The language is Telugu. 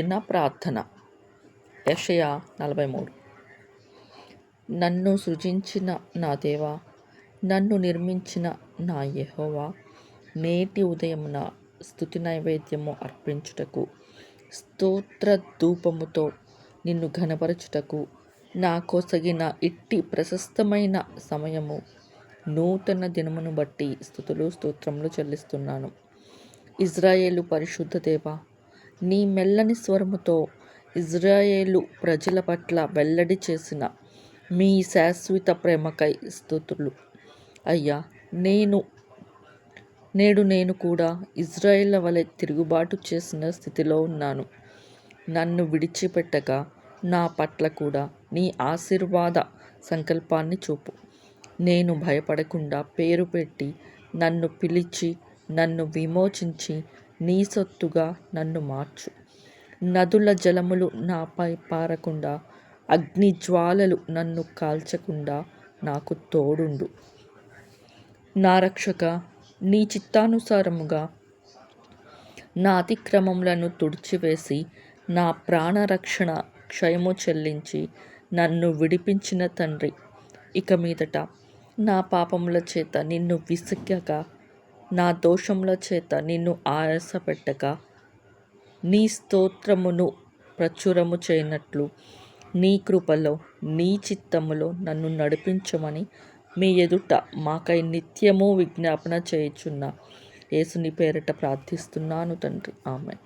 దిన ప్రార్థన. యెషయా 43. నన్ను సృజించిన నా దేవా, నన్ను నిర్మించిన నా యెహోవా, నేటి ఉదయమున స్తుతి నైవేద్యము అర్పించుటకు, స్తోత్ర ధూపముతో నిన్ను ఘనపరచుటకు నాకొసగిన ఇట్టి ప్రశస్తమైన సమయము, నూతన దినమును బట్టి స్తుతులు స్తోత్రములు చెల్లిస్తున్నాను. ఇజ్రాయేలు పరిశుద్ధ దేవా, నీ మెల్లని స్వరముతో ఇజ్రాయేలు ప్రజల పట్ల వెల్లడి చేసిన మీ శాశ్వత ప్రేమకై స్తుతులు. అయ్యా, నేడు నేను కూడా ఇజ్రాయేల్ వలె తిరుగుబాటు చేసిన స్థితిలో ఉన్నాను. నన్ను విడిచిపెట్టక నా పట్ల కూడా నీ ఆశీర్వాద సంకల్పాన్ని చూపు. నేను భయపడకుండా పేరు పెట్టి నన్ను పిలిచి, నన్ను విమోచించి నీ సొత్తుగా నన్ను మార్చు. నదుల జలములు నాపై పారకుండా, అగ్ని జ్వాలలు నన్ను కాల్చకుండా నాకు తోడుండు. నా రక్షక, నీ చిత్తానుసారముగా నా అతిక్రమములను తుడిచివేసి, నా ప్రాణరక్షణ క్షయము చెల్లించి నన్ను విడిపించిన తండ్రి, ఇక మీదట నా పాపముల చేత నిన్ను విసుగక, నా దోషముల చేత నిన్ను ఆయాసపెట్టక, నీ స్తోత్రమును ప్రచురము చేయనట్లు నీ కృపలో, నీ చిత్తములో నన్ను నడిపించమని మీ ఎదుట మాకై నిత్యము విజ్ఞాపన చేయుచున్న యేసుని పేరిట ప్రార్థిస్తున్నాను తండ్రి. ఆమేన్.